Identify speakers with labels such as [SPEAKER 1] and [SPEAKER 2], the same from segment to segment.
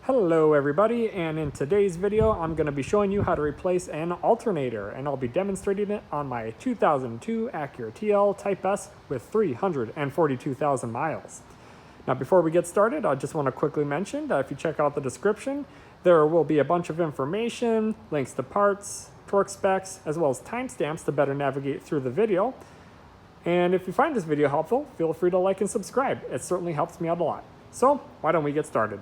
[SPEAKER 1] Hello everybody, and in today's video I'm going to be showing you how to replace an alternator, and I'll be demonstrating it on my 2002 Acura TL Type S with 342,000 miles. Now before we get started, I just want to quickly mention that if you check out the description, there will be a bunch of information, links to parts, torque specs, as well as timestamps to better navigate through the video. And if you find this video helpful, feel free to like and subscribe. It certainly helps me out a lot. So why don't we get started?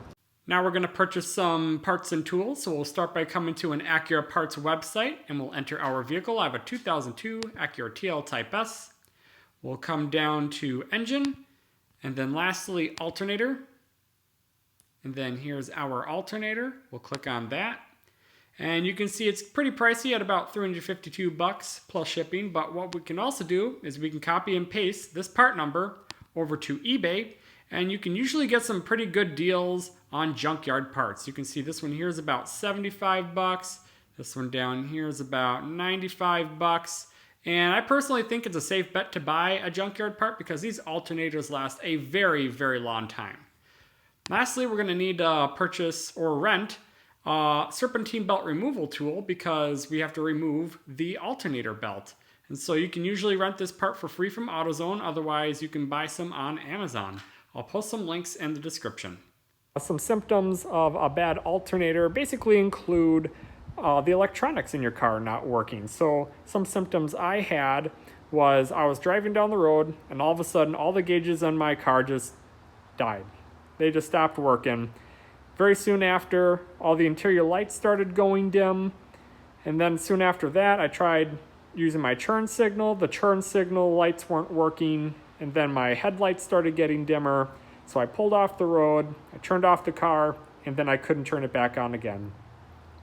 [SPEAKER 1] Now we're going to purchase some parts and tools, so we'll start by coming to an Acura parts website and we'll enter our vehicle. I have a 2002 Acura TL Type S. We'll come down to engine, and then lastly alternator. And then here's our alternator. We'll click on that. And you can see it's pretty pricey at about $352 plus shipping, but what we can also do is we can copy and paste this part number over to eBay, and you can usually get some pretty good deals on junkyard parts. You can see this one here is about $75. This one down here is about $95. And I personally think it's a safe bet to buy a junkyard part because these alternators last a very, very long time. Lastly, we're going to need to purchase or rent a Serpentine belt removal tool because we have to remove the alternator belt. And so you can usually rent this part for free from AutoZone. Otherwise, you can buy some on Amazon. I'll post some links in the description. Some symptoms of a bad alternator basically include the electronics in your car not working. So some symptoms I had was I was driving down the road and all of a sudden all the gauges on my car just died. They just stopped working. Very soon after, all the interior lights started going dim. And then soon after that, I tried using my turn signal. The turn signal lights weren't working. And then my headlights started getting dimmer. So I pulled off the road, I turned off the car, and then I couldn't turn it back on again.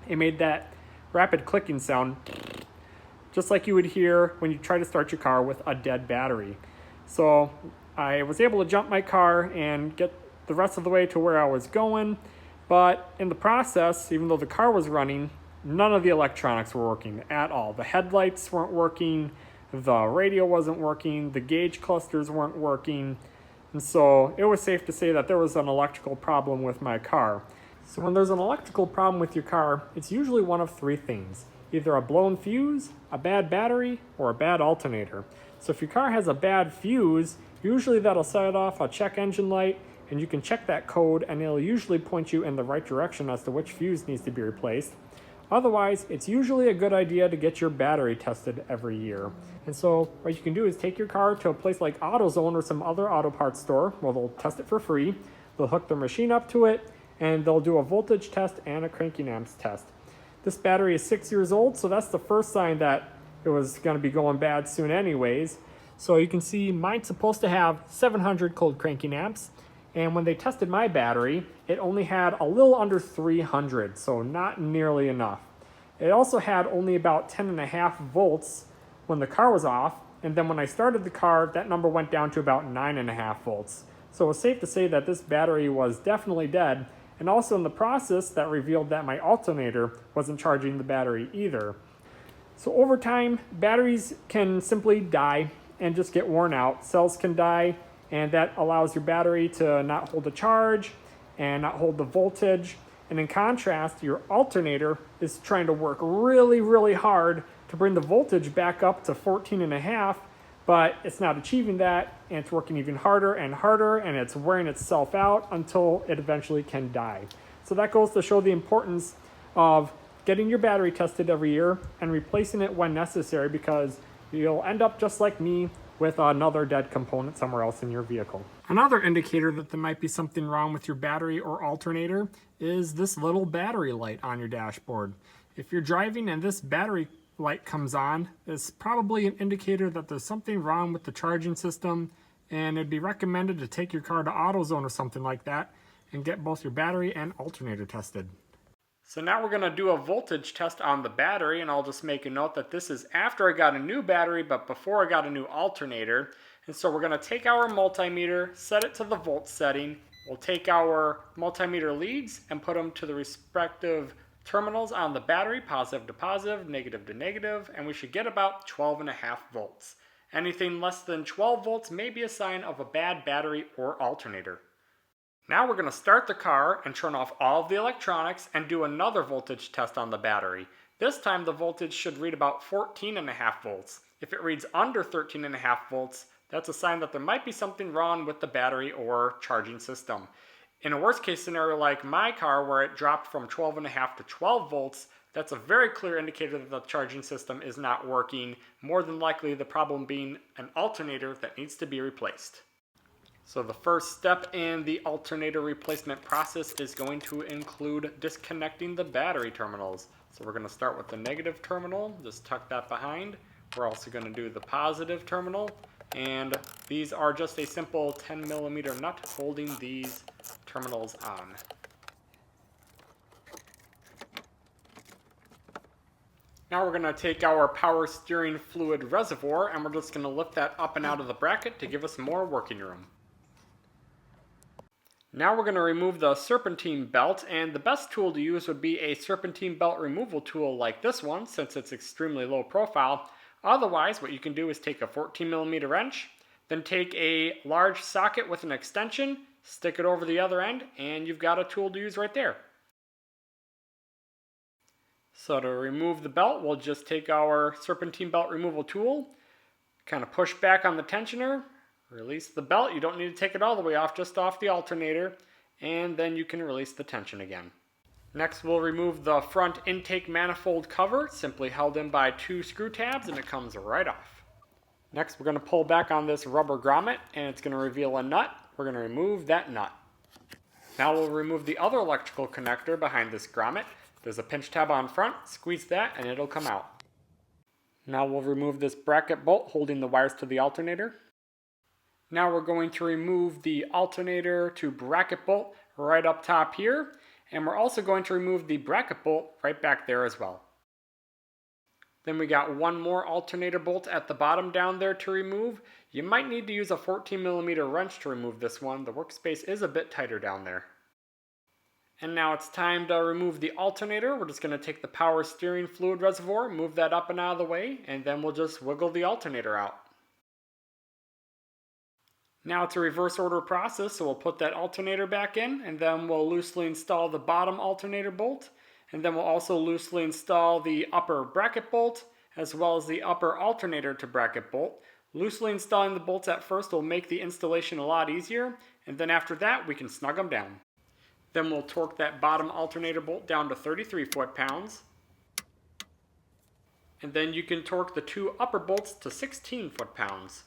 [SPEAKER 1] It made that rapid clicking sound, just like you would hear when you try to start your car with a dead battery. So I was able to jump my car and get the rest of the way to where I was going. But in the process, even though the car was running, none of the electronics were working at all. The headlights weren't working, the radio wasn't working, the gauge clusters weren't working. And so it was safe to say that there was an electrical problem with my car. So when there's an electrical problem with your car, it's usually one of three things. Either a blown fuse, a bad battery, or a bad alternator. So if your car has a bad fuse, usually that'll set off a check engine light, and you can check that code and it'll usually point you in the right direction as to which fuse needs to be replaced. Otherwise, it's usually a good idea to get your battery tested every year. And so what you can do is take your car to a place like AutoZone or some other auto parts store where they'll test it for free. They'll hook their machine up to it and they'll do a voltage test and a cranking amps test. This battery is 6 years old, so that's the first sign that it was going to be going bad soon anyways. So you can see mine's supposed to have 700 cold cranking amps. And when they tested my battery, it only had a little under 300, so not nearly enough. It also had only about 10.5 volts when the car was off, and then when I started the car, that number went down to about 9.5 volts. So it was safe to say that this battery was definitely dead, and also in the process, that revealed that my alternator wasn't charging the battery either. So over time, batteries can simply die and just get worn out. Cells can die, and that allows your battery to not hold a charge and not hold the voltage. And in contrast, your alternator is trying to work really, really hard to bring the voltage back up to 14.5, but it's not achieving that, and it's working even harder, and it's wearing itself out until it eventually can die. So that goes to show the importance of getting your battery tested every year and replacing it when necessary, because you'll end up just like me with another dead component somewhere else in your vehicle. Another indicator that there might be something wrong with your battery or alternator is this little battery light on your dashboard. If you're driving and this battery light comes on, it's probably an indicator that there's something wrong with the charging system, and it'd be recommended to take your car to AutoZone or something like that and get both your battery and alternator tested. So now we're going to do a voltage test on the battery, and I'll just make a note that this is after I got a new battery but before I got a new alternator. And so we're going to take our multimeter, set it to the volt setting. We'll take our multimeter leads and put them to the respective terminals on the battery, positive to positive, negative to negative, and we should get about 12.5 volts. Anything less than 12 volts may be a sign of a bad battery or alternator. Now we're going to start the car and turn off all of the electronics and do another voltage test on the battery. This time the voltage should read about 14.5 volts. If it reads under 13.5 volts, that's a sign that there might be something wrong with the battery or charging system. In a worst case scenario like my car where it dropped from 12.5 to 12 volts, that's a very clear indicator that the charging system is not working, more than likely the problem being an alternator that needs to be replaced. So the first step in the alternator replacement process is going to include disconnecting the battery terminals. So we're going to start with the negative terminal, just tuck that behind. We're also going to do the positive terminal, and these are just a simple 10mm nut holding these terminals on. Now we're going to take our power steering fluid reservoir and we're just going to lift that up and out of the bracket to give us more working room. Now we're going to remove the serpentine belt, and the best tool to use would be a serpentine belt removal tool like this one since it's extremely low profile. Otherwise, what you can do is take a 14mm wrench, then take a large socket with an extension, stick it over the other end, and you've got a tool to use right there. So to remove the belt, we'll just take our serpentine belt removal tool, kind of push back on the tensioner, release the belt. You don't need to take it all the way off, just off the alternator, and then you can release the tension again. Next, we'll remove the front intake manifold cover, simply held in by 2 screw tabs, and it comes right off. Next, we're going to pull back on this rubber grommet, and it's going to reveal a nut. We're going to remove that nut. Now we'll remove the other electrical connector behind this grommet. There's a pinch tab on front, squeeze that, and it'll come out. Now we'll remove this bracket bolt holding the wires to the alternator. Now we're going to remove the alternator to bracket bolt right up top here, and we're also going to remove the bracket bolt right back there as well. Then we got one more alternator bolt at the bottom down there to remove. You might need to use a 14mm wrench to remove this one. The workspace is a bit tighter down there. And now it's time to remove the alternator. We're just going to take the power steering fluid reservoir, move that up and out of the way, and then we'll just wiggle the alternator out. Now it's a reverse order process, so we'll put that alternator back in, and then we'll loosely install the bottom alternator bolt, and then we'll also loosely install the upper bracket bolt, as well as the upper alternator to bracket bolt. Loosely installing the bolts at first will make the installation a lot easier, and then after that we can snug them down. Then we'll torque that bottom alternator bolt down to 33 foot-pounds. And then you can torque the 2 upper bolts to 16 foot-pounds.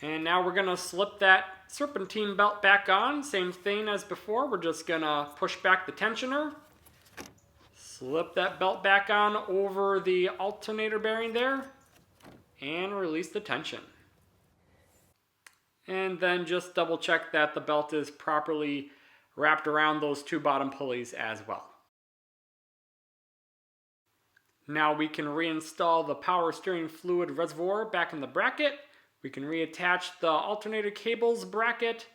[SPEAKER 1] And now we're going to slip that serpentine belt back on. Same thing as before. We're just going to push back the tensioner. Slip that belt back on over the alternator bearing there. And release the tension. And then just double check that the belt is properly wrapped around those 2 bottom pulleys as well. Now we can reinstall the power steering fluid reservoir back in the bracket. We can reattach the alternator cables bracket.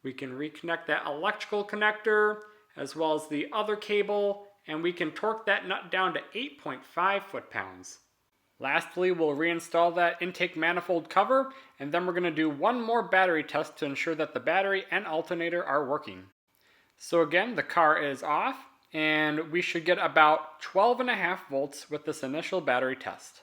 [SPEAKER 1] We can reconnect that electrical connector as well as the other cable, and we can torque that nut down to 8.5 foot-pounds. Lastly, we'll reinstall that intake manifold cover, and then we're going to do one more battery test to ensure that the battery and alternator are working. So again, the car is off, and we should get about 12.5 volts with this initial battery test.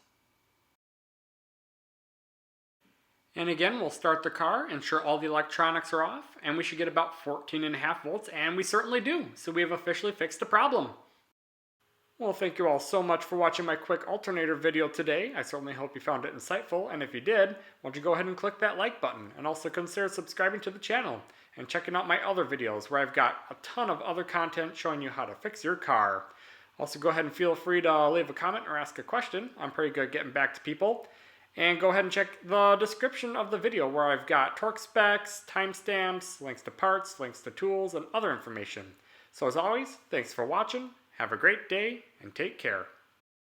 [SPEAKER 1] And again, we'll start the car, ensure all the electronics are off, and we should get about 14.5 volts, and we certainly do. So we have officially fixed the problem. Well, thank you all so much for watching my quick alternator video today. I certainly hope you found it insightful, and if you did, why don't you go ahead and click that like button, and also consider subscribing to the channel, and checking out my other videos where I've got a ton of other content showing you how to fix your car. Also, go ahead and feel free to leave a comment or ask a question. I'm pretty good at getting back to people. And go ahead and check the description of the video where I've got torque specs, timestamps, links to parts, links to tools, and other information. So as always, thanks for watching, have a great day, and take care.